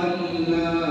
إلا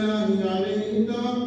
بالله عليه توكلت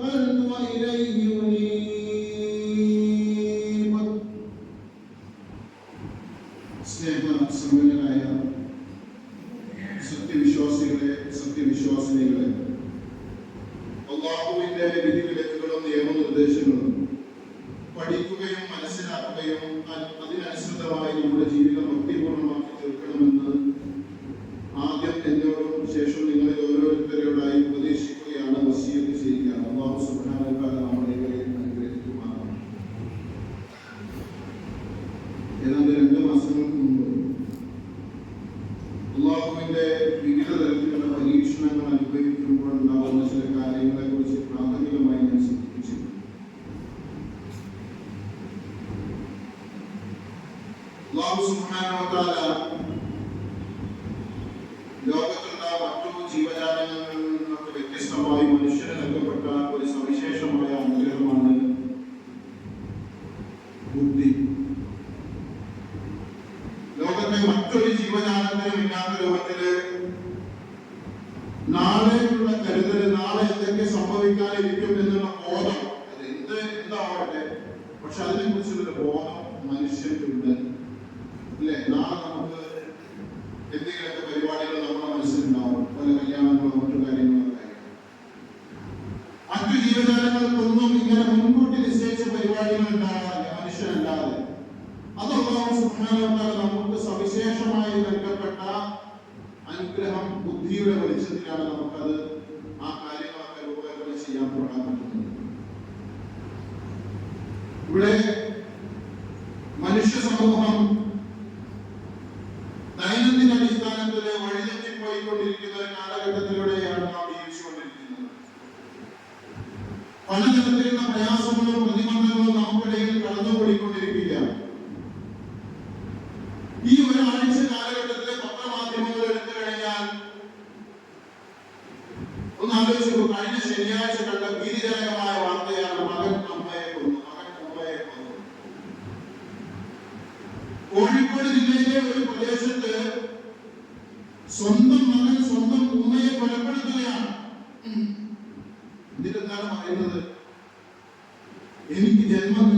സുബ്ഹാനഹു വ തആല ലോകത്തുള്ള മറ്റു ജീവജാലങ്ങളിൽ നിന്നൊക്കെ വ്യത്യസ്തമായി മനുഷ്യന് നൽകപ്പെട്ട ഒരു സവിശേഷമായ അനുഗ്രഹമാണ് ബുദ്ധി. ലോകത്തെ മറ്റൊരു ജീവജാലത്തിനും ഇല്ലാത്ത രൂപത്തില് നാളെയുള്ള കരുതൽ, നാളെ എന്തൊക്കെ സംഭവിക്കാനിരിക്കും എന്നുള്ള ബോധം, അത് എന്താവട്ടെ, പക്ഷെ അതിനെ കുറിച്ചുള്ള ബോധം മനുഷ്യർക്കുണ്ട്. അല്ലെ, നാളെ നമുക്ക് എന്തെങ്കിലുമൊക്കെ പരിപാടികൾ നമ്മുടെ മനസ്സിലുണ്ടാവും, പല കല്യാണങ്ങളോ മറ്റു കാര്യങ്ങളൊക്കെ. മറ്റു ജീവജാലങ്ങൾക്കൊന്നും ഇങ്ങനെ മുൻകൂട്ടി നിശ്ചയിച്ച പരിപാടികൾ ഉണ്ടാകാറില്ല മനുഷ്യനല്ലാതെ. അത് അല്ലാഹു സുബ്ഹാനഹു വ തആല നമുക്ക് സവിശേഷമായി നൽകപ്പെട്ട അനുഗ്രഹം. ബുദ്ധിയുടെ വെളിച്ചത്തിലാണ് നമുക്കത് ആ കാര്യങ്ങളൊക്കെ രൂപകൽപ്പന ചെയ്യാൻ പറ്റുന്നത്. ഇവിടെ മനുഷ്യ സമൂഹം ദൈനംദിന അടിസ്ഥാനത്തിൽ വഴിതെറ്റിപ്പോയിക്കൊണ്ടിരിക്കുന്ന ഒരു കാലഘട്ടത്തിലൂടെയാണ് നാം ജീവിച്ചുകൊണ്ടിരിക്കുന്നത്. പലതരത്തിലുള്ള പ്രയാസങ്ങളും പ്രതിബന്ധങ്ങളും നമുക്കിടയിൽ കടന്നുകൂടിക്കൊണ്ടിരിക്കുകയാണ്. ഈ ഒരാഴ്ച കാലഘട്ടത്തിലെ പത്രമാധ്യമങ്ങൾ എടുത്തു കഴിഞ്ഞാൽ ഒന്ന് ആലോചിച്ചു. കഴിഞ്ഞ ശനിയാഴ്ച കണ്ട ഭീതിജനകമായ വാർത്തയാണ് മകൻ അമ്മയെ കൊന്നു. കോഴിക്കോട് ജില്ലയിലെ ഒരു പ്രദേശത്ത് സ്വന്തം മകൻ സ്വന്തം ഉമ്മയെ കൊലപ്പെടുത്തുകയാണ്. ഇതിലെന്താണ് പറയുന്നത്? എനിക്ക് ജന്മം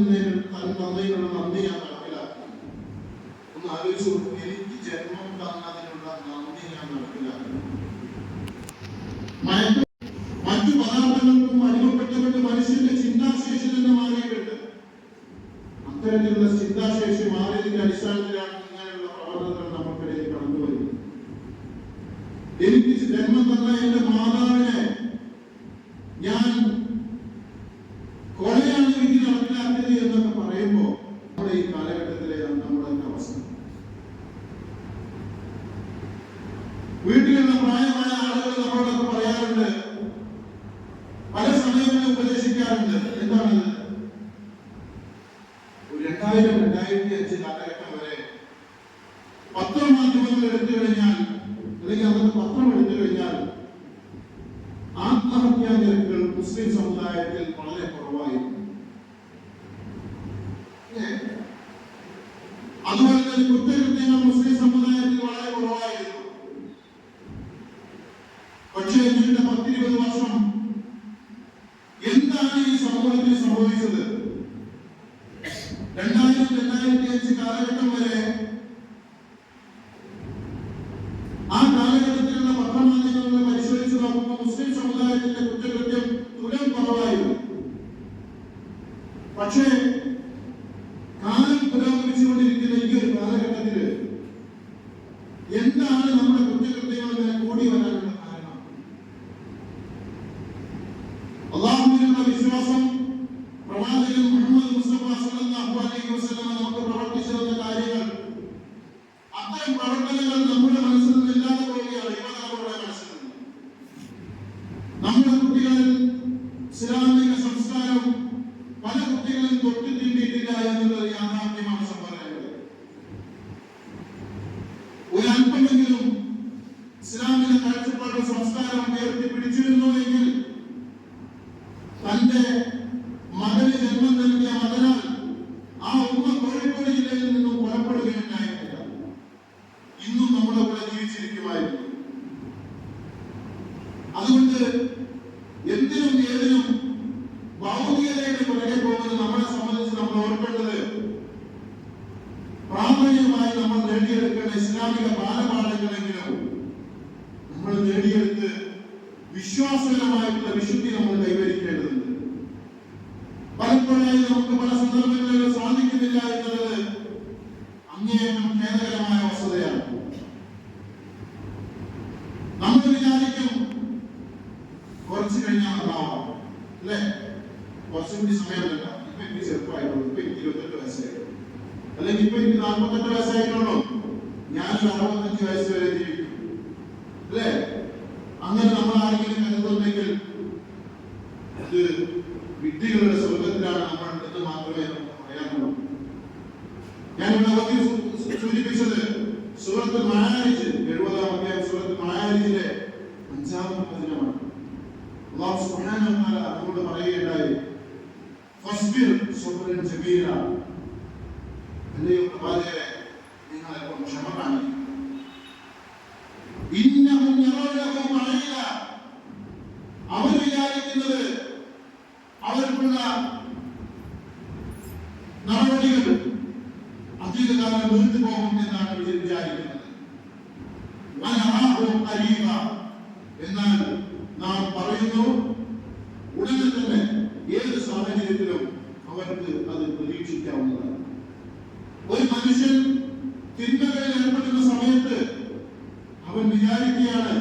തന്നതിനുള്ള നന്ദി ഞാൻ നടപ്പിലാക്കി. ഒന്ന് ആലോചിച്ചു. എനിക്ക് ജന്മം തന്നതിനുള്ള നന്ദി ഞാൻ നടപ്പിലാക്കി. മറ്റു പദാർത്ഥങ്ങൾക്കും അടിമപ്പെട്ടുകൊണ്ട് മനുഷ്യന്റെ ചിന്താശേഷി തന്നെ മാറിയിട്ടുണ്ട്. അത്തരത്തിലുള്ള ചിന്താശേഷി മാറിയതിന്റെ അടിസ്ഥാനത്തിലാണ് ഇങ്ങനെയുള്ള പ്രവർത്തനങ്ങൾ നമുക്കിടയിൽ കടന്നു വരുന്നത്. എനിക്ക് ജന്മം തന്ന എന്റെ മാതാവിനെ ഞാൻ കൊലയാണ് എനിക്ക് നടപ്പിലാക്കിയത് എന്നൊക്കെ പറയുമ്പോൾ നമ്മുടെ ഈ കാലഘട്ടത്തിലെ നമ്മുടെ അവസ്ഥ, വീട്ടിലുള്ള പ്രായമായ ആളുകൾ നമ്മളോടൊക്കെ പറയാറുണ്ട്, പല സമയങ്ങളിൽ ഉപദേശിക്കാറുണ്ട്. എന്താണത്? 2000-2005 കാലഘട്ടം വരെ പത്രമാധ്യമങ്ങൾ എടുത്തു കഴിഞ്ഞാൽ, അല്ലെങ്കിൽ അതൊക്കെ പത്രം എടുത്തു കഴിഞ്ഞാൽ ആത്മഹത്യാ നിരക്കുകൾ മുസ്ലിം സമുദായത്തിൽ വളരെ കുറവായിരുന്നു. അതുപോലെ തന്നെ കുറ്റകൃത്യങ്ങൾ മുസ്ലിം സമുദായത്തിൽ വളരെ കുറവായിരുന്നു. പക്ഷേ നീണ്ട 10-20 വർഷം എന്താണ് ഈ സമൂഹത്തിൽ സംഭവിച്ചത്? 2000-2005 കാലഘട്ടം വരെ ആ കാലഘട്ടത്തിലുള്ള പത്രമാധ്യമങ്ങളെ പരിശോധിച്ച് നോക്കുമ്പോൾ മുസ്ലിം സമുദായത്തിന്റെ കുറ്റകൃത്യം തുലം കുറവായിരുന്നു. പക്ഷേ കാലം പുരോഗമിച്ചുകൊണ്ടിരിക്കുന്ന ഈ ഒരു കാലഘട്ടത്തില് എന്താണ് നമ്മുടെ കുറ്റകൃത്യങ്ങൾ ഇങ്ങനെ കൂടി വരാനുള്ള കാരണം? അല്ലാഹുവിനുള്ള വിശ്വാസം, പ്രവാചകൻ മുഹമ്മദ് മുസ്തഫ സല്ലല്ലാഹു അലൈഹി വസല്ലം നമുക്ക് പ്രവർത്തിച്ചു തന്ന കാര്യങ്ങൾ, അത്തരം പ്രവർത്തനങ്ങൾ നമ്മുടെ മനസ്സിൽ നിന്ന് ഇല്ലാതെ പോവുകയാണ്. യുവതലമുറയുടെ മനസ്സിൽ നിന്ന് നമ്മുടെ കുട്ടികളിൽ ഇസ്ലാമിക സംസ്കാരം പല കുട്ടികളും തൊട്ടു തീണ്ടിയിട്ടില്ല എന്നുള്ളത് യാഥാർത്ഥ്യമാണ്. സംഭവിക്കുന്നത് ഒരല്പമെങ്കിലും ഇസ്ലാമിക കാഴ്ചപ്പാട് സംസ്കാരം ഉയർത്തിപ്പിടിച്ചിരുന്നു എങ്കിൽ തന്റെ മകന് ജന്മം നൽകിയ മകനാൽ ആ ഉമ്മ കോഴിക്കോട് ജില്ലയിൽ നിന്നും കൊലപ്പെടുകയുണ്ടായിട്ടില്ല, ഇന്നും നമ്മുടെ കൂടെ ജീവിച്ചിരിക്കുമായിരുന്നു. അതുകൊണ്ട് എന്തിനും ഏതിനും ഭൗതികതയുടെ പുറകെ പോകുന്നത് നമ്മളെ സംബന്ധിച്ച് നമ്മൾ ഓർക്കേണ്ടത്, പ്രാഥമികമായി നമ്മൾ നേടിയെടുക്കേണ്ട ഇസ്ലാമിക ബാലപാഠങ്ങളെങ്കിലും നമ്മൾ നേടിയെടുത്ത് വിശ്വാസപരമായിട്ടുള്ള വിശുദ്ധി നമ്മൾ കൈവരിക്കേണ്ടതുണ്ട്. പലപ്പോഴായി നമുക്ക് പല സന്ദർഭങ്ങളിലും സാധിക്കുന്നില്ല എന്നുള്ളത് അങ്ങേയറ്റം ഖേദകരമായ വസ്തുതയാണ്. നമ്മൾ വിചാരിക്കും കുറച്ച് കഴിഞ്ഞാൽ നന്നാവാം, അല്ലെ? കുറച്ചുകൂടി സമയമല്ല, ഇപ്പൊ എനിക്ക് ചെറുപ്പമായിട്ടുള്ളൂ, ഇപ്പൊ എനിക്ക് 28 വയസ്സായിട്ടുള്ളൂ, അല്ലെങ്കിൽ ഇപ്പൊ എനിക്ക് 48 വയസ്സായിട്ടുള്ളൂ, ഞാനൊരു 65 വയസ്സ് വരെ ജീവിക്കും, അല്ലെ? അങ്ങനെ നമ്മൾ ആരെങ്കിലും കരുതുന്നെങ്കിൽ അത് വിഡ്ഢികളുടെ സ്വർഗത്തിലാണ് നമ്മൾ എന്ന് മാത്രമേ നമുക്ക് പറയാനുള്ളൂ. ഞാനിവിടെ സൂചിപ്പിച്ചു മാരിജ് 70-ാം അധ്യായം സൂറത്തുൽ മാരിജിലെ 5-ാമത്തെ വചനമാണ്. അല്ലാഹു സുബ്ഹാനഹു വ തആല നമ്മോട് പറയുകയുണ്ടായി, ഫസ്ബിർ സബ്റൻ ജമീല, അല്ലയോ പ്രവാചകരെ, നിങ്ങൾ അല്പം ക്ഷമ കാണിക്കുക. ഇന്നഹും യറൗനഹു ബഈദ, അവർ വിചാരിക്കുന്നത് അവർക്കുള്ള നടപടികൾ അധികകാലം നീണ്ടു പോകും എന്നാണ് വിചാരിക്കുന്നത്. വനറാഹു ഖരീബ, എന്നാൽ നാം പറയുന്നു ഉടനെ തന്നെ ഏത് സാഹചര്യത്തിലും അവർക്ക് അത് പ്രതീക്ഷിക്കാവുന്നതാണ്. ഒരു മനുഷ്യൻ തിന്മകളിൽ ഏർപ്പെടുന്ന സമയത്ത് അവൻ വിചാരിക്കുകയാണ്,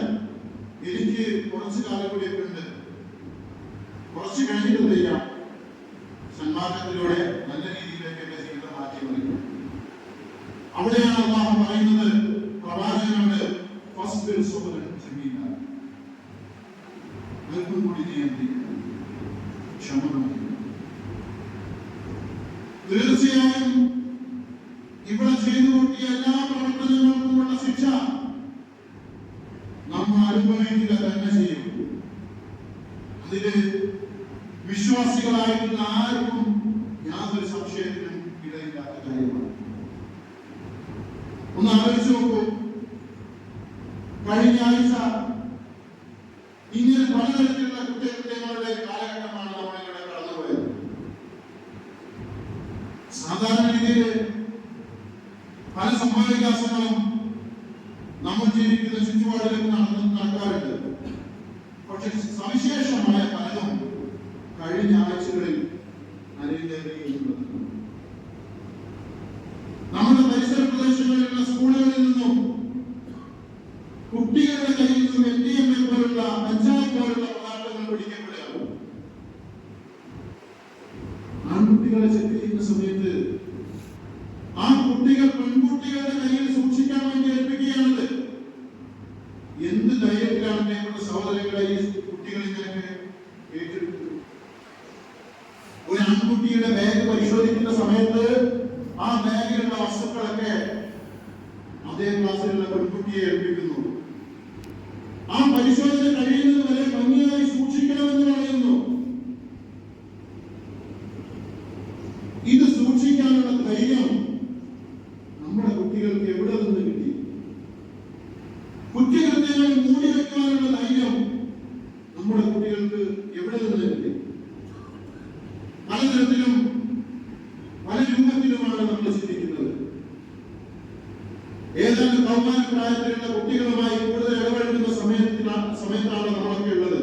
എനിക്ക് കുറച്ചു കാലം കൂടിയൊക്കെ ഉണ്ട്, കുറച്ച് കഴിഞ്ഞിട്ട് ചെയ്യാം, സന്മാർഗത്തിലൂടെ നല്ല രീതിയിലേക്ക് എന്റെ ജീവിതം മാറ്റിമറിക്കും. അവിടെയാണ് അല്ലാഹു പറയുന്നത് പ്രവാചകനോട്, ഫസ്ബിർ സബ്റൻ ജമീല, അല്പം കൂടി നിയന്ത്രിക്കുക, ക്ഷമ കാണിക്കുക. തീർച്ചയായും ഇവിടെ ചെയ്തു കൂട്ടിയ എല്ലാ പ്രവർത്തനങ്ങൾക്കുമുള്ള ശിക്ഷ നമ്മൾ അനുഭവിക്കുക തന്നെ ചെയ്യും. അതില് വിശ്വാസികളായിട്ടുള്ള ആർക്കും യാതൊരു സംശയത്തിനും ഇടയില്ലാത്ത കാര്യമാണ്. ഒന്ന് ആലോചിച്ച് നോക്കൂ, കഴിഞ്ഞ ആഴ്ച ഇങ്ങനെ പലതരത്തിലുള്ള കുറ്റകൃത്യങ്ങളുടെ കാലഘട്ടമാണ് നമ്മളിവിടെ കടന്നുപോയത്. സാധാരണ രീതിയിൽ പല സംഭവവികാസങ്ങളും നമ്മൾ ജീവിക്കുന്ന ചുറ്റുപാടിലേക്ക് നടക്കാറുണ്ട്. പക്ഷെ സവിശേഷമായ പലതും കഴിഞ്ഞ ആഴ്ചകളിൽ അരങ്ങേറിയിട്ടുള്ളത്. നമ്മുടെ പരിസര പ്രദേശങ്ങളിലുള്ള സ്കൂളുകളിൽ നിന്നും കുട്ടികളുടെ കയ്യിൽ നിന്നും MDMA പോലുള്ള കഞ്ചാവ് പോലുള്ള പദാർത്ഥങ്ങൾ പിടിക്കപ്പെടുകയാണ്. ആൺകുട്ടികളെ ചെക്ക് ചെയ്യുന്ന സമയത്ത് ആ കുട്ടികൾ പെൺകുട്ടികളുടെ കയ്യിൽ സൂക്ഷിക്കാൻ വേണ്ടി ഏൽപ്പിക്കുകയാണത്. എന്ത് ധൈര്യത്തിലാണ് ഞങ്ങളുടെ സഹോദരങ്ങളെ ഈ കുട്ടികൾ ഇങ്ങനെ ഏറ്റെടുത്തത്? ഒരു ആൺകുട്ടിയുടെ ബാഗ് പരിശോധിക്കുന്ന സമയത്ത് ആ ബാഗിലുള്ള വസ്തുക്കളൊക്കെ അതേ ക്ലാസ്സിലുള്ള പെൺകുട്ടിയെ ഏൽപ്പിക്കുന്നു. ആ പരിശോധന കഴിയുന്നത് വരെ ഭംഗിയായി സൂക്ഷിക്കണമെന്ന് പറയുന്നു. ഇത് സൂക്ഷിക്കാനുള്ള ധൈര്യം നമ്മുടെ കുട്ടികൾക്ക് എവിടെ നിന്ന് കിട്ടി? കുറ്റകൃത്യങ്ങൾ മൂടി വയ്ക്കാനുള്ള ധൈര്യം നമ്മുടെ കുട്ടികൾക്ക് എവിടെ നിന്ന് കിട്ടി? പലതരത്തിലും പല രൂപത്തിലുമാണ് നമ്മൾ ചിന്തിക്കുന്നത്. ഏതാണ്ട് കൗമാര പ്രായത്തിലുള്ള കുട്ടികളുമായി കൂടുതൽ ഇടപഴകുന്ന സമയത്താണ് നമ്മളൊക്കെ ഉള്ളത്.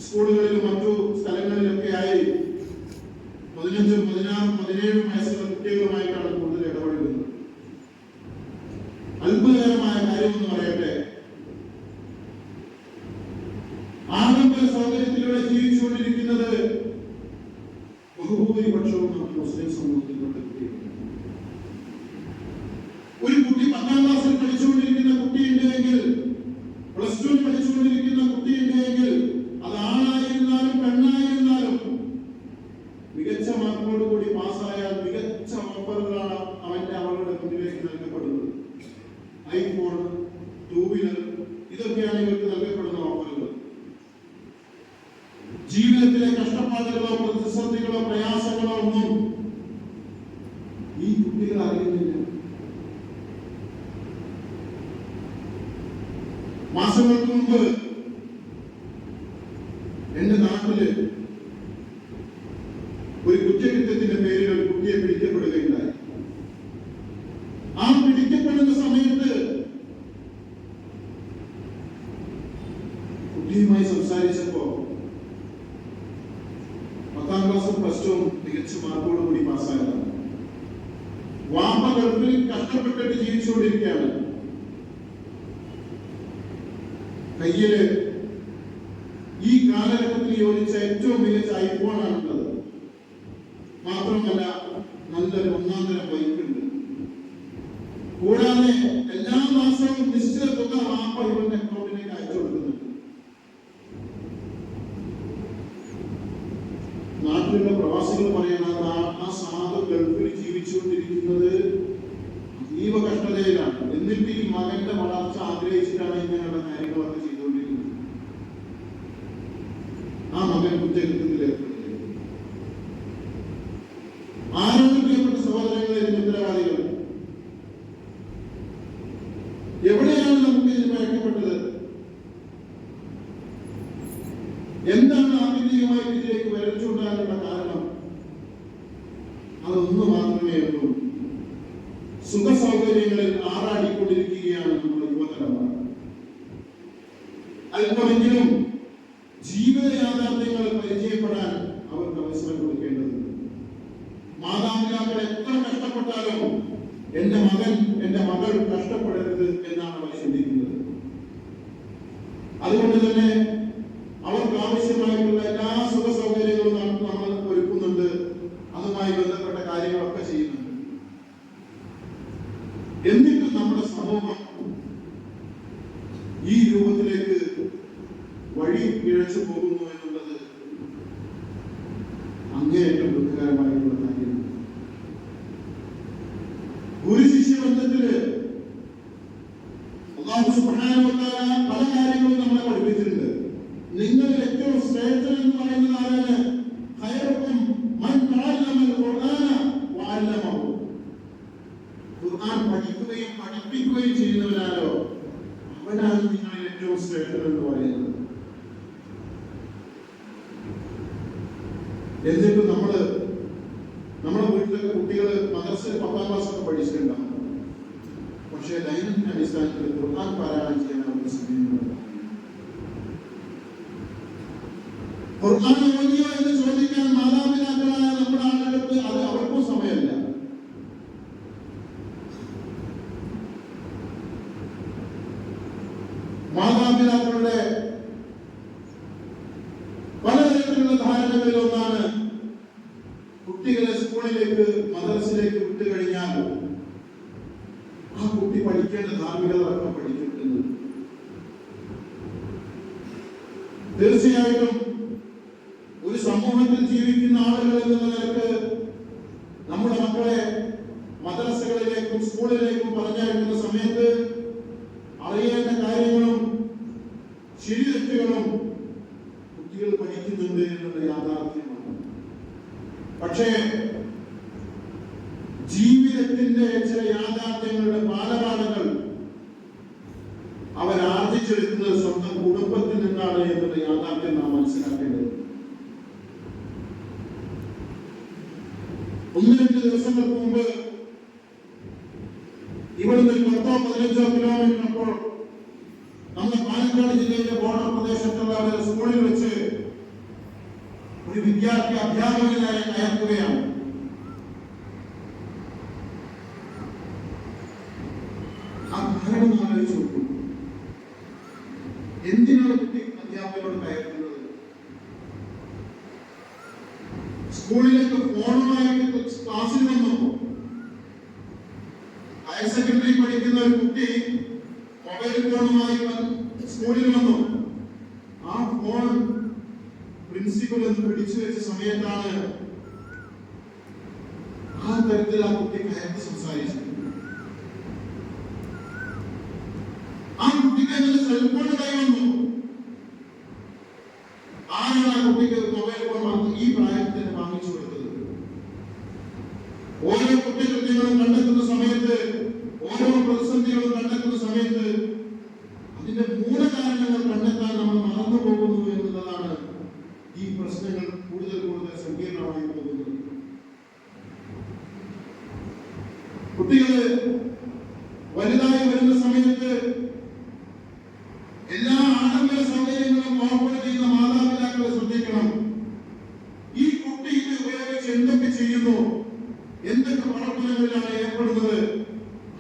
സ്കൂളുകളിലും മറ്റു സ്ഥലങ്ങളിലൊക്കെ ആയി 15, 16, 17 വയസ്സുള്ള കുട്ടികളുമായിട്ടാണ് കൂടുതൽ ഇടപഴകുന്നത്. അത്ഭുതകരമായ കാര്യമെന്ന് പറയട്ടെ, ആഡംബര സൗകര്യത്തിലൂടെ ജീവിച്ചുകൊണ്ടിരിക്കുന്നത് ബഹുഭൂരിപക്ഷവും നമ്മുടെ മുസ്ലിം സമൂഹത്തിലുള്ള കുട്ടികൾ. ഒരു കുട്ടി 10ാം ക്ലാസ്സിൽ പഠിച്ചുകൊണ്ടിരിക്കുന്ന കുട്ടിയുണ്ടെങ്കിൽ, +2 പഠിച്ചുകൊണ്ടിരിക്കുന്ന കുട്ടിയുണ്ടെങ്കിൽ, അത് ആണായിരുന്നാലും പെണ്ണായിരുന്നാലും മികച്ച മാർക്കോട് കൂടി പാസ്സായാൽ മികച്ച ഓഫറുകളാണ് അവളുടെ മുന്നിലേക്ക് നൽകപ്പെടുന്നത്. ഐഫോൺ, 2 വീലർ, ഇതൊക്കെയാണ് ഇവർക്ക് നൽകപ്പെടുന്ന ഓഫറുകൾ. ജീവിതത്തിലെ കഷ്ടപ്പാടുകളോ പ്രതിസന്ധികളോ പ്രയാസങ്ങളോ ഒന്നും ഈ കുട്ടികൾ അറിയുന്നില്ല. മാസങ്ങൾക്ക് മുമ്പ് എന്റെ നാട്ടില് ഒരു കുറ്റകൃത്യത്തിന്റെ പേരിൽ ഒരു കുട്ടിയെ പിടിക്കപ്പെടുകയുണ്ടായി. ആ പിടിക്കപ്പെടുന്ന സമയത്ത് കുട്ടിയുമായി സംസാരിച്ചപ്പോ 10ാം ക്ലാസ്സും +2 മികച്ച മാർക്കോട് കൂടി പാസ്സായതാണ്. വാപ്പ ഗൾഫിൽ കഷ്ടപ്പെട്ടിട്ട് ജീവിച്ചുകൊണ്ടിരിക്കുകയാണ്. കയ്യില് ഈ കാലഘട്ടത്തിൽ യോജിച്ച ഏറ്റവും മികച്ച ഐഫോണാണുള്ളത്. മാത്രമല്ല നല്ലൊരു 1ാം തരം ബൈക്കുണ്ട്. കൂടാതെ എല്ലാ മാസവും നിശ്ചിത തുക വാപ്പ ഇവരുടെ അക്കൗണ്ടിലേക്ക് അയച്ചു കൊടുക്കുന്നുണ്ട്. നാട്ടിലുള്ള പ്രവാസികൾ പറയുന്നത് ആ സാധു ഗൾഫിൽ ജീവിച്ചുകൊണ്ടിരിക്കുന്നത് ജീവ കഷ്ടതയിലാണ്. എന്നിട്ട് ഈ മകന്റെ വളർച്ച ആഗ്രഹിച്ചിട്ടാണ് ഇങ്ങനെയുള്ള കാര്യങ്ങളൊക്കെ ചെയ്തുകൊണ്ടിരിക്കുന്നത്. ആ മകൻ കുറ്റകൃത്യത്തിലേക്ക് ആരോഗ്യം പ്രിയപ്പെട്ട സഹോദരങ്ങളെ, ഇതിന് ഉത്തരവാദികൾ എവിടെയാണ് നമുക്ക് ഇതിന് ഭയക്കപ്പെട്ടത്? എന്താണ് ആത്യന്തികമായി ഇതിലേക്ക് വരച്ചുകൊണ്ടാകാനുള്ള കാരണം? അതൊന്നു മാത്രമേ ഉള്ളൂ. സുഖ സൗകര്യങ്ങളിൽ ആറാടിക്കൊണ്ടിരിക്കുകയാണ് നമ്മുടെ യുവതലമുറ. അല്പമെങ്കിലും ജീവിത യാഥാർത്ഥ്യങ്ങൾ പരിചയപ്പെടാൻ അവർക്ക് അവസരം കൊടുക്കേണ്ടതുണ്ട്. മാതാപിതാക്കൾ എത്ര കഷ്ടപ്പെട്ടാലും എന്റെ മകൻ, എന്റെ മകൾ കഷ്ടപ്പെടരുത് എന്നാണ് അവർ ചിന്തിക്കുന്നത്. അതുകൊണ്ട് തന്നെ അവർക്ക് ആവശ്യമായിട്ടുള്ള എല്ലാ സുഖ സൗകര്യങ്ങളും നമ്മൾ ഒരുക്കുന്നുണ്ട്. അതുമായി ബന്ധപ്പെട്ട കാര്യങ്ങളൊക്കെ ചെയ്യുന്നുണ്ട്. എന്നിട്ടും നമ്മുടെ സമൂഹം ഈ രൂപത്തിലേക്ക് വഴി പിഴച്ചു പോകുന്നു എന്നുള്ളത് അങ്ങേയറ്റം ദുഃഖകരമായിട്ടുള്ള കാര്യമാണ്. ഗുരു ശിഷ്യ ബന്ധത്തില് അല്ലാഹു സുബ്ഹാനഹു വ തആല പല കാര്യങ്ങളും നമ്മളെ പഠിപ്പിച്ചിട്ടുണ്ട്. നിങ്ങൾ ഏറ്റവും ശ്രേഷ്ഠൻ എന്ന് പറയുന്നത് ആരാണ്? ഖൈറുക്കും മൻ തഅല്ലമൽ ഖുർആന വഅല്ലമഹു. ഖുർആൻ പഠിക്കുകയും പഠിപ്പിക്കുകയും ചെയ്യുന്നവനാരോ അവനാണ് നിങ്ങൾ ഏറ്റവും ശ്രേഷ്ഠൻ എന്ന് പറയുന്നത്. എന്നിട്ട് നമ്മുടെ വീട്ടിലൊക്കെ കുട്ടികൾ മദ്രസയിൽ 10ാം ക്ലാസ്സൊക്കെ പഠിച്ചിട്ടുണ്ടാവും. പക്ഷേ ദൈനംദിന അടിസ്ഥാനത്തിൽ ഖുർആൻ പാരായണം ചെയ്യാൻ അവർക്ക് സമയമുണ്ട്. ഖുർആൻ ഓതിയോ എന്ന് ചോദിക്കാൻ മാതാപിതാക്കളായ നമ്മുടെ ആളുകൾക്ക് അത് അവർക്കും സമയമല്ല. മാതാപിതാക്കളുടെ പലതരത്തിലുള്ള ധാരണകളിൽ ഒന്നാണ് കുട്ടികളെ സ്കൂളിലേക്ക് മദ്രസയിലേക്ക് വിട്ടു കഴിഞ്ഞാൽ ആ കുട്ടി പഠിക്കേണ്ട ധാർമ്മികത അടക്കം പഠിക്കുന്നത്. തീർച്ചയായിട്ടും ഒരു സമൂഹത്തിൽ ജീവിക്കുന്ന ആളുകൾ എന്ന നിലക്ക് നമ്മുടെ മക്കളെ മദ്രസകളിലേക്കും സ്കൂളിലേക്കും പറഞ്ഞയക്കുന്ന സമയത്ത് അറിയേണ്ട കാര്യങ്ങളും ശരിതെറ്റുകളും കുട്ടികൾ പഠിക്കുന്നുണ്ട് എന്നുള്ള യാഥാർത്ഥ്യമാണ്. പക്ഷേ ജീവിതത്തിന്റെ ചില യാഥാർത്ഥ്യങ്ങളുടെ ബാലപാഠങ്ങൾ അവരാർജിച്ചെടുക്കുന്നത് സ്വന്തം കുടുംബത്തിൽ നിന്നാണ് എന്നുള്ള യാഥാർത്ഥ്യം നാം മനസ്സിലാക്കേണ്ടത്. 1-2 ദിവസങ്ങൾക്ക് മുമ്പ് ഇവിടുന്ന് 10-15 കിലോമീറ്റർ അപ്പോൾ നമ്മുടെ പാലക്കാട് ജില്ലയിലെ ബോർഡർ പ്രദേശത്തുള്ള ഒരു സ്കൂളിൽ വെച്ച് ഒരു വിദ്യാർത്ഥി അധ്യാപകനായി അയക്കുകയാണ്. ആ കാരണം ആലോചിച്ചു നോക്കൂ. എന്തിനാണ് കുട്ടി അധ്യാപകനോട് കയറുന്നത്? സ്കൂളിലേക്ക് ഫോണുമായിട്ട് ക്ലാസ്സിൽ വന്നു. ഹയർ സെക്കൻഡറി പഠിക്കുന്ന ഒരു കുട്ടി മൊബൈൽ ഫോണുമായി സ്കൂളിൽ വന്നു. ആ ഫോൺ പ്രിൻസിപ്പൽ എന്ന് പിടിച്ചു വെച്ച സമയത്താണ് ആ തരത്തിൽ ആ കുട്ടി കയറി സംസാരിച്ചത്. ആ കുട്ടിക്ക് അങ്ങനെ സെൽഫോൺ കൈവന്നു. ആരാണ് ആ കുട്ടിക്ക് മൊബൈൽ ഫോൺ ഈ പ്രായത്തിൽ വാങ്ങിച്ചു കൊടുത്തത്? ഓരോ കുറ്റകൃത്യങ്ങളും കണ്ടെത്തുന്ന സമയത്ത്, ഓരോ പ്രതിസന്ധികളും കണ്ടെത്തുന്ന സമയത്ത് അതിന്റെ മൂലകാരണങ്ങൾ കണ്ടെത്താൻ നമ്മൾ മറന്നു പോകുന്നു എന്നുള്ളതാണ് ഈ പ്രശ്നങ്ങൾ കൂടുതൽ സങ്കീർണമായി പോകുന്നത്. കുട്ടികള് വലുതായി വരുന്ന സമയത്ത് എല്ലാ ആഡംബര സൗകര്യങ്ങളും ഓഫർ ചെയ്യുന്ന മാതാപിതാക്കളെ ശ്രദ്ധിക്കണം. ഈ കുട്ടി ഇത് ഉപയോഗിച്ച് എന്തൊക്കെ ചെയ്യുന്നു, എന്തൊക്കെ പ്രവർത്തനങ്ങളിലാണ് ഏർപ്പെടുന്നത്,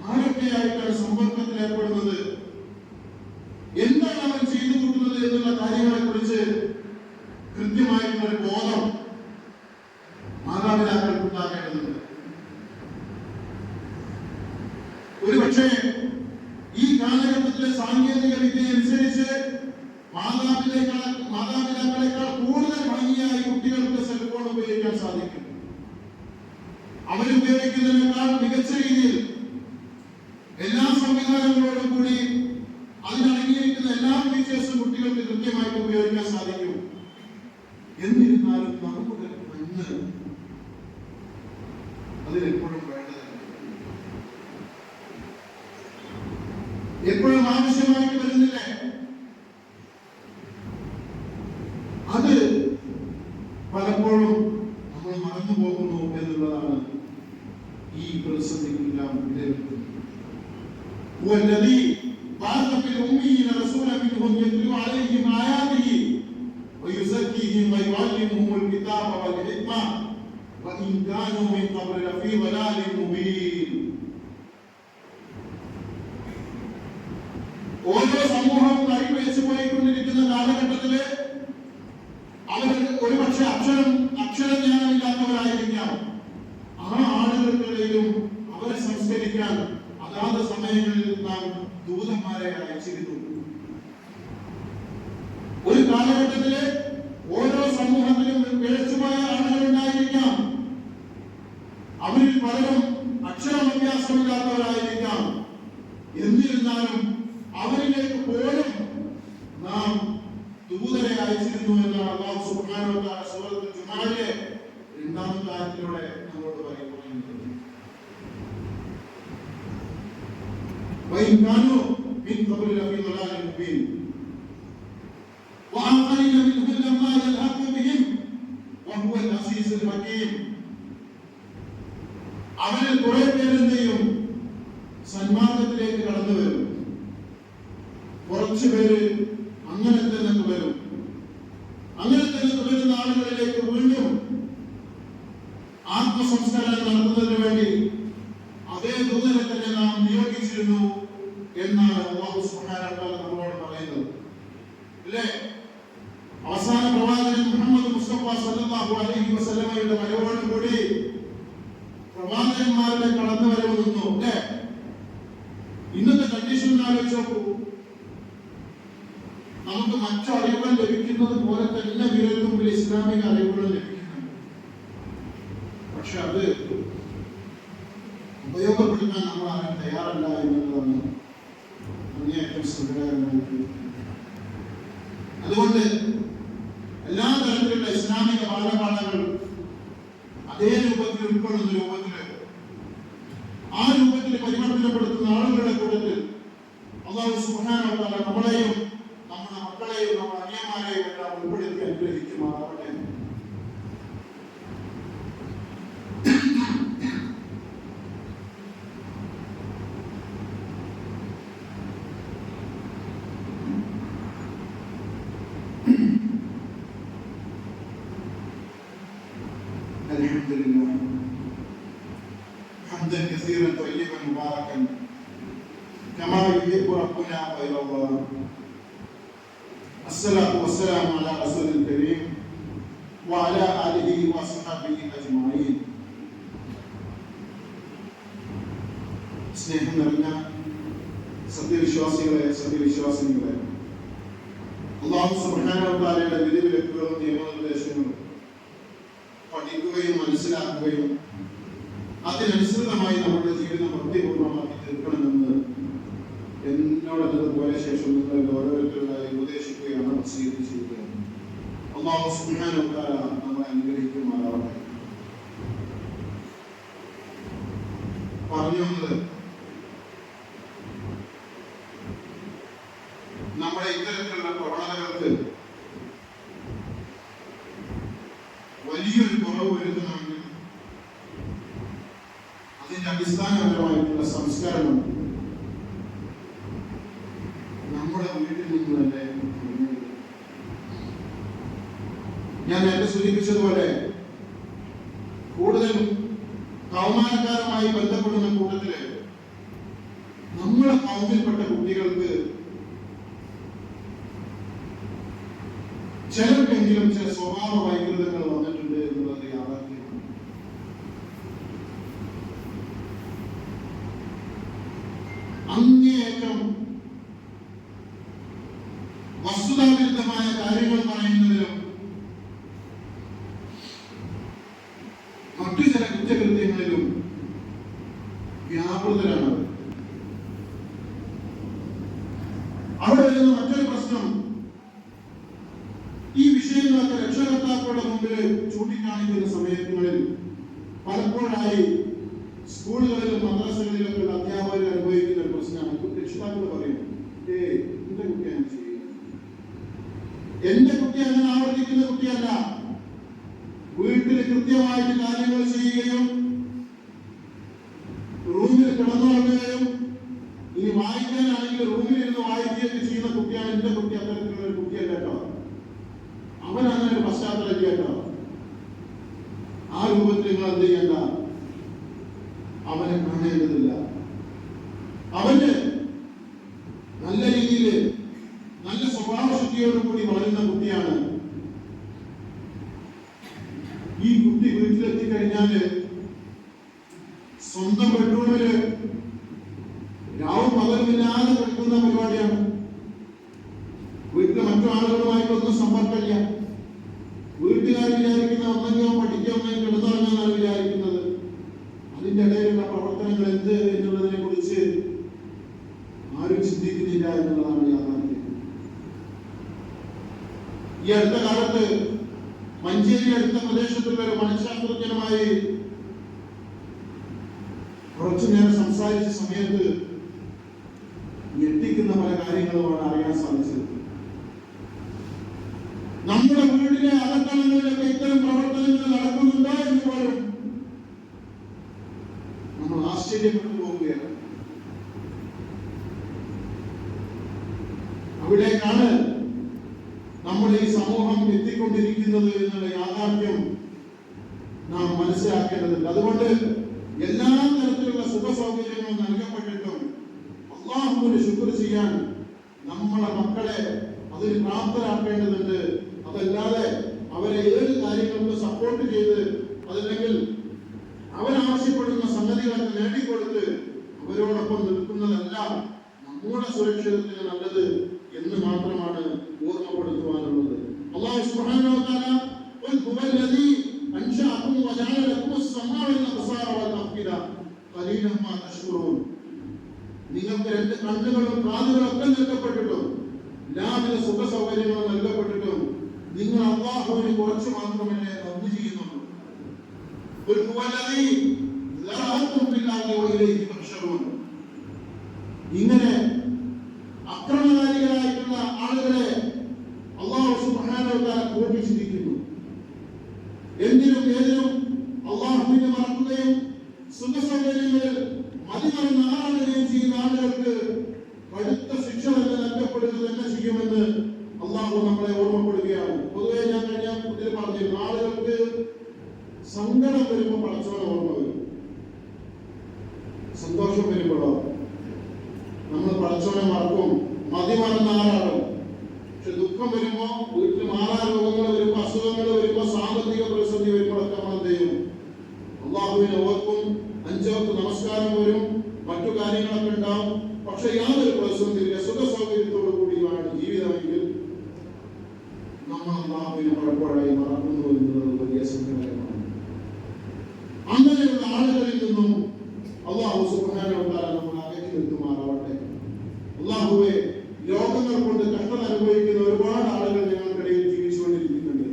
ആരൊക്കെയായിട്ടാണ് സമ്പർക്കത്തിൽ ഏർപ്പെടുന്നത്, എന്താണ് അവൻ ചെയ്തു കൂട്ടുന്നത് എന്നുള്ള കാര്യങ്ങളെ കുറിച്ച് കൃത്യമായിട്ടുള്ള ഒരു ബോധം മാതാപിതാക്കൾക്ക് ഉണ്ടാകേണ്ടതുണ്ട്. ഒരുപക്ഷെ ഈ കാലഘട്ടത്തിലെ സാങ്കേതിക വിദ്യ അനുസരിച്ച് മാതാപിതാക്കളെക്കാൾ കൂടുതൽ ഭംഗിയായി കുട്ടികൾക്ക് സെൽഫോൺ ഉപയോഗിക്കാൻ സാധിക്കും. അവരുപയോഗിക്കുന്നതിനേക്കാൾ മികച്ച രീതിയിൽ എന്നിരുന്നാലും നമ്മുടെ കണ്ണ് അതിലെപ്പോഴും വേണ്ടതല്ല, എപ്പോഴും ആവശ്യമായിട്ട് വരുന്നില്ലേ? അത് പലപ്പോഴും നമ്മൾ മറന്നു പോകുന്നു എന്നുള്ളതാണ് ഈ പ്രതിസന്ധിക്കെല്ലാം വിലയിരുത്തുന്നത്. بعث في الأميين رسولا منهم يتلو عليهم آياته ويزكيهم ويعلمهم الكتاب والحكمة وإن كانوا من قبل لفي ضلال مبين. ഓരോ സമൂഹവും കൈവച്ചു പോയിക്കൊണ്ടിരിക്കുന്ന കാലഘട്ടത്തില് അവർ ഒരുപക്ഷെ അക്ഷരജ്ഞാനമില്ലാത്തവരായിരിക്കാം. ആ ആളുകൾക്കിടയിലും അവരെ സംസ്കരിക്കാൻ അതാത് സമയങ്ങളിൽ നാം ദൂതന്മാരെ അയച്ചിരുന്നു. ഒരു കാലഘട്ടത്തില് ഓരോ സമൂഹത്തിലും പിഴച്ചുപോയ ആളുകൾ ഉണ്ടായിരിക്കാം. അവരിൽ പലരും അക്ഷരാഭ്യാസമില്ലാത്തവരായിരിക്കാം. എന്നിരുന്നാലും അവരിലേക്ക് പോലും നാം ദൂതരെ അയച്ചിരുന്നു എന്നാണ് അല്ലാഹു സുബ്ഹാനഹു വ തആല സൂറത്തുൽ ജുമുഅയിലെ 2-ാമത്തെ ആയത്തിലൂടെ നമ്മളോട് പറയുന്നത്. وإن كانوا من قبل لفي ضلال مبين وآخرين منهم لما يلحق بهم وهو العزيز الحكيم. അവരിൽ കുറെ പേരെന്തെയും സന്മാർഗത്തിലേക്ക് കടന്നു വരും, കുറച്ചു പേര് അങ്ങനെ തന്നെ തുടരും. അങ്ങനെ തന്നെ തുടരുന്ന ആളുകളിലേക്ക് വീണ്ടും ആത്മസംസ്കാരം നടത്തുന്നതിന് വേണ്ടി അതേ ദൂതനെ തന്നെ നാം നിയോഗിച്ചിരുന്നു എന്നാണ് അല്ലാഹു സുബ്ഹാനഹു വ തആല നമ്മളോട് പറയുന്നത്. അല്ലേ? അവസാന പ്രവാചകൻ മുഹമ്മദ് മുസ്തഫ സല്ലല്ലാഹു അലൈഹി വസല്ലമയുടെ വരവോടുകൂടി പ്രവാചകന്മാരുടെ കടന്നുവരവ് നിന്നു. അല്ലേ? ഇന്നത്തെ കണ്ടീഷൻ ആലോചിച്ച് നോക്കൂ. നമുക്ക് മറ്റു അറിവുകൾ ലഭിക്കുന്നത് പോലെ തന്നെ വിരൽത്തുമ്പിൽ ഇസ്ലാമിക അറിവുകൾ ലഭിക്കുന്നുണ്ട്. പക്ഷെ അത് ഉപയോഗപ്പെടുത്താൻ നമ്മൾ ആരും തയ്യാറല്ല എന്നുള്ളതാണ് അങ്ങേയറ്റം സുഖകരമായിട്ട്. അതുകൊണ്ട് എല്ലാ തരത്തിലുള്ള ഇസ്ലാമിക ബാലപാഠങ്ങൾ അതേ രൂപത്തിൽ ഉൾക്കൊള്ളുന്ന രൂപത്തില് ആ രൂപത്തിൽ പരിവർത്തനപ്പെടുത്തുന്ന ആളുകളുടെ കൂട്ടത്തിൽ അല്ലാഹു സുബ്ഹാനഹു വ തആല നമ്മളെയും നമ്മുടെ മക്കളെയും നമ്മുടെ അനിയന്മാരെയും എല്ലാം ഉൾപ്പെടുത്തി അനുഗ്രഹിക്കുമാറാവട്ടെ. الحمد لله حمدا كثيرا طيبا مباركا كما يحب ربنا ويرضى. الصلاة والسلام على رسول الكريم وعلى آله وصحبه أجمعين. സ്നേഹം നിറഞ്ഞ സത്യവിശ്വാസികളെ, അല്ലാഹു സുബ്ഹാനഹു വ തആലയുടെ വിധിവിലക്കുകളും നിയമനിർദ്ദേശങ്ങളും പഠിക്കുകയും മനസ്സിലാക്കുകയും അതിനനുസൃതമായി നമ്മുടെ ജീവിതം ഭക്തിപൂർണ്ണമാക്കി തീർക്കണമെന്ന് എന്നോടതുപോലെ ശേഷം നിങ്ങൾ ഓരോരുത്തരുമായി ഉപദേശിക്കുകയാണ്, വസിയത്ത് ചെയ്യുകയാണ്. അല്ലാഹു സുബ്ഹാനഹു വ തആല നമ്മളെ അനുഗ്രഹിക്കുമാറാവട്ടെ. പറഞ്ഞു വന്നത് നമ്മുടെ ഇത്തരത്തിലുള്ള പ്രവണതകൾക്ക് വലിയൊരു കുറവ് വരുത്തണമെങ്കിൽ അതിന്റെ അടിസ്ഥാനപരമായിട്ടുള്ള സംസ്കാരം നമ്മുടെ വീട്ടിൽ നിന്ന് തന്നെ. ഞാൻ നേരത്തെ സൂചിപ്പിച്ചതുപോലെ കൂടുതൽ കൗമാരക്കാരുമായി ബന്ധപ്പെടുന്ന കൂട്ടത്തില് നമ്മളെ കൗമിൽപ്പെട്ട കുട്ടികൾക്ക് ചിലർക്കെങ്കിലും ചില സ്വഭാവ വൈകൃതങ്ങൾ വന്നിട്ടുണ്ട് എന്നുള്ളത് യാഥാർത്ഥ്യമാണ്. അങ്ങേയറ്റം വസ്തുതാവിരുദ്ധമായ കാര്യങ്ങൾ പറയുന്നതിലും മറ്റു ചില കുറ്റകൃത്യങ്ങളിലും വ്യാപൃതരാണ്. അവിടെ വരുന്ന മറ്റൊരു പ്രശ്നം, ഈ വിഷയങ്ങളൊക്കെ രക്ഷകർത്താക്കളുടെ മുമ്പിൽ കൂടുതൽ ചൂണ്ടിക്കാണിക്കുന്ന സമയങ്ങളിൽ പലപ്പോഴായി സ്കൂളുകളിലും മദ്രസകളിലൊക്കെ അധ്യാപകർ അനുഭവിക്കുന്ന ഒരു പ്രശ്നമാണ്. രക്ഷിതാക്കൾ പറയും, എന്റെ കുട്ടിയാണ് ചെയ്യുന്നത്, എന്റെ കുട്ടി അങ്ങനെ ആവർത്തിക്കുന്ന കുട്ടിയല്ല. വീട്ടിൽ കൃത്യമായിട്ട് കാര്യങ്ങൾ ചെയ്യുകയും റൂമിൽ കിടന്നുറങ്ങുകയും ഇനി വായിക്കാനാണെങ്കിൽ റൂമിൽ ഇരുന്ന് വായിക്കുകയൊക്കെ ചെയ്യുന്ന കുട്ടിയാണ് എന്റെ കുട്ടി. അത്തരത്തിലുള്ള ഒരു കുട്ടിയല്ല കേട്ടോ. അവനങ്ങനെ ഒരു പശ്ചാത്തലം കേട്ടോ. ആ രൂപത്തിൽ നിങ്ങൾ എന്ത് ചെയ്യണ്ട, അവനെ കാണേണ്ടതില്ല. അവന് നല്ല രീതിയിൽ നല്ല സ്വഭാവശുദ്ധിയോടുകൂടി വളരുന്ന കുട്ടിയാണ്. ഈ കുട്ടി വീട്ടിലെത്തിക്കഴിഞ്ഞാല് സ്വന്തം ബെഡ്റൂമില് രാവും പകലുമില്ലാതെ കിടക്കുന്ന പരിപാടിയാണ്. വീട്ടിലെ മറ്റു ആളുകളുമായിട്ടൊന്നും സമ്പർക്കമില്ല. വീട്ടുകാർ വിചാരിക്കുന്ന ഒന്നെങ്കിലോ പഠിക്കുക ഒന്നെങ്കിൽ കിടന്നുറങ്ങാനാണ് വിചാരിക്കുന്നത്. അതിന്റെ ഇടയിലുള്ള പ്രവർത്തനങ്ങൾ എന്ത് എന്നുള്ളതിനെ കുറിച്ച് ആരും ചിന്തിക്കുന്നില്ല എന്നുള്ളതാണ് യാഥാർത്ഥ്യം. ഈ അടുത്ത കാലത്ത് മഞ്ചേരി അടുത്ത പ്രദേശത്തുള്ള ഒരു മനഃശാസ്ത്രജ്ഞനുമായി കുറച്ചു നേരം സംസാരിച്ച സമയത്ത് ഞെട്ടിക്കുന്ന പല കാര്യങ്ങളുമാണ് അറിയാൻ സാധിച്ചത്. നമ്മുടെ വീടിലെ അകത്തളങ്ങളിലൊക്കെ ഇത്തരം പ്രവർത്തനങ്ങൾ നടക്കുന്നുണ്ടോ എന്ന് പോലും നമ്മൾ ആശ്ചര്യപ്പെട്ടു പോവുകയാണ്. അവിടേക്കാണ് നമ്മുടെ ഈ സമൂഹം എത്തിക്കൊണ്ടിരിക്കുന്നത് എന്നുള്ള യാഥാർത്ഥ്യം നാം മനസ്സിലാക്കേണ്ടതുണ്ട്. അതുകൊണ്ട് എല്ലാ തരത്തിലുള്ള സുഖ സൗകര്യങ്ങളും നൽകപ്പെട്ടിട്ടും അല്ലാഹുവിന് ശുക്ർ ചെയ്യാൻ നമ്മളെ മക്കളെ അതിന് പ്രാപ്തരാക്കേണ്ടതുണ്ട്. അതല്ലാതെ അവരെ ഏത് കാര്യങ്ങൾക്ക് സപ്പോർട്ട് ചെയ്ത് അതല്ലെങ്കിൽ അവരാവശ്യപ്പെടുന്ന സംഗതികളൊക്കെ നേടിക്കൊടുത്ത് അവരോടൊപ്പം നിൽക്കുന്നതല്ല നമ്മുടെ സുരക്ഷിതത്തിന് നല്ലത് എന്ന് മാത്രമാണ് ഓർമ്മപ്പെടുത്തുവാനുള്ളത്. അല്ലാഹു സുബ്ഹാനഹു വ തആല ഹുവല്ലദീ അൻശഅകും വജഅല ലക്കും അസ്-സമാഅ വൽ-അബ്സാറ വൽ-അഫ്ഇദ ഖലീലൻ മാ തശ്കുറൂൻ. നിങ്ങൾക്ക് രണ്ട് കണ്ണുകളും കാതുകളും ഒക്കെ നൽകപ്പെട്ടിട്ടും എല്ലാവിധ സുഖ സൗകര്യങ്ങളും നൽകപ്പെട്ടിട്ടും നിങ്ങൾ അല്ലാഹുവിന് കുറച്ച് മാത്രമേ നന്ദി ചെയ്യുന്നുള്ളൂ. ഇങ്ങനെ അക്രമകാരികളായിട്ടുള്ള ആളുകളെ അല്ലാഹു സുബ്ഹാനഹു വ തആല കോപിച്ചിരിക്കുന്നു. എന്തിനും ഏതിനും അല്ലാഹുവിനെ മറക്കുകയും സുഖ സൗകര്യങ്ങളിൽ മതിമറന്ന് ആരാടുകയും ചെയ്യുന്ന ആളുകൾക്ക് കടുത്ത ശിക്ഷ തന്നെ നൽകപ്പെടുക തന്നെ ചെയ്യുമെന്ന് അല്ലാഹു നമ്മളെ ഓർമ്മപ്പെടുകയാണ്. പൊതുവെ ഞാൻ കഴിഞ്ഞ ഇതിൽ പറഞ്ഞിരുന്നു, ആളുകൾക്ക് സങ്കടം വരുമ്പോൾ പടച്ചവനെ ഓർമ്മ വരും, സന്തോഷം വരുമ്പോഴോ നമ്മൾ പടച്ചവനെ മറക്കും, മതിമറന്ന് ആരാടും. പക്ഷെ ദുഃഖം വരുമ്പോ, വീട്ടിൽ മാറാരോഗങ്ങൾ വരുമ്പോ, അസുഖങ്ങൾ വരുമ്പോ, സാമ്പത്തിക പ്രതിസന്ധി വരുമ്പോഴൊക്കെ നമ്മൾ എന്ത് ചെയ്യും? അല്ലാഹുവിനെ ഓർക്കും, 5 വക്ത് നമസ്കാരം വരും, മറ്റു കാര്യങ്ങളൊക്കെ ഉണ്ടാവും. പക്ഷെ യാതൊരു പ്രതിസന്ധിയില്ല, സുഖ സൗകര്യത്തോടു കൂടിയാണ് ജീവിതമെങ്കിൽ നമ്മൾ അല്ലാഹുവിനെ പലപ്പോഴായി മറക്കുന്നു എന്നുള്ളത് വലിയ സങ്കടകരമാണ്. അങ്ങനെയുള്ള ആളുകളിൽ നിന്നും അല്ലാഹു സുബ്ഹാനഹു വ തആല നമ്മളെ അകറ്റി നിർത്തുമാറാവട്ടെ. അല്ലാഹുവേ, രോഗങ്ങൾ കൊണ്ട് കഷ്ടത അനുഭവിക്കുന്ന ഒരുപാട് ആളുകൾ ഞങ്ങൾക്കിടയിൽ ജീവിച്ചുകൊണ്ടിരിക്കുന്നുണ്ട്.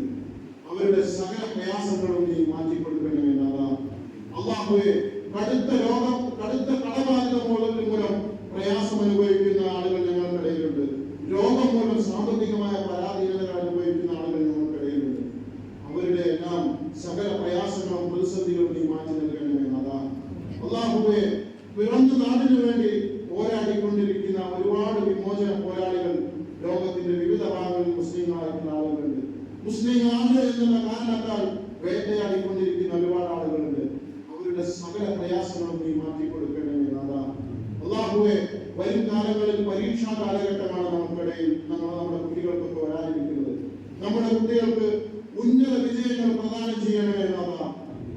അവരുടെ സകല പ്രയാസങ്ങളും നീ മാറ്റിക്കൊടുക്കണമേ നാഥാ. അല്ലാഹുവേ, കടുത്ത രോഗം, കടുത്ത കടബാധ്യത മൂലം പ്രയാസം അനുഭവിക്കുന്ന ആളുകൾ ഞങ്ങൾക്കിടയിലുണ്ട്. രോഗം മൂലം സാമ്പത്തികമായ പരാധീനതകൾ അനുഭവിക്കുന്ന ആളുകൾ ഞങ്ങൾക്കിടയിലുണ്ട്. അവരുടെ എല്ലാം സകല പ്രയാസങ്ങളും പ്രതിസന്ധികളും നീ മാറ്റി നൽകണമേ നാഥാ. അല്ലാഹുവേ, പിറന്ന നാടിനു വേണ്ടി പോരാടിക്കൊണ്ടിരിക്കുന്ന ഒരുപാട് വിമോചന പോരാളികൾ ലോകത്തിന്റെ വിവിധ ഭാഗങ്ങളിൽ മുസ്ലിങ്ങളായിട്ടുള്ള ആളുകളുണ്ട്. മുസ്ലിങ്ങളാണ് എന്നുള്ള കാരണത്താൽ വേട്ടയാടിക്കൊണ്ടിരിക്കുന്ന ഒരുപാട് ആളുകളുണ്ട്. അവരുടെ സകല പ്രയാസങ്ങളും നീ മാറ്റിക്കൊടുക്കണമേ നാഥാ. അല്ലാഹുവേ, വരും കാലങ്ങളിൽ പരീക്ഷാ കാലഘട്ടമാണ് നമുക്കിടയിൽ നമ്മുടെ കുട്ടികൾക്കൊക്കെ വരാനിരിക്കുന്നത്. നമ്മുടെ കുട്ടികൾക്ക് ഉന്നത വിജയങ്ങൾ പ്രദാനം ചെയ്യണമേ നാഥാ.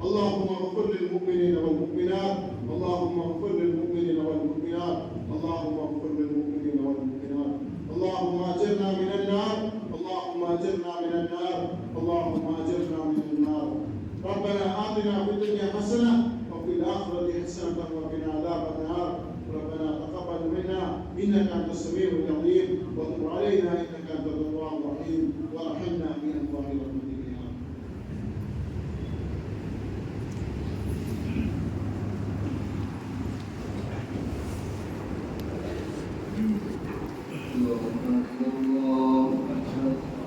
اللهم اغفر للمؤمنين والمؤمنات اللهم اغفر للمؤمنين والمؤمنات اللهم اغفر للمؤمنين والمؤمنات اللهم اجرنا من النار اللهم اجرنا من النار اللهم اجرنا من النار. ربنا آتنا في الدنيا حسنة وفي الآخرة حسنة وقنا عذاب النار. ربنا تقبل منا إنك أنت السميع العليم وتب علينا إنك أنت التواب الرحيم وارحمنا من الله برحمتك يا رب. الله أكبر الله أكبر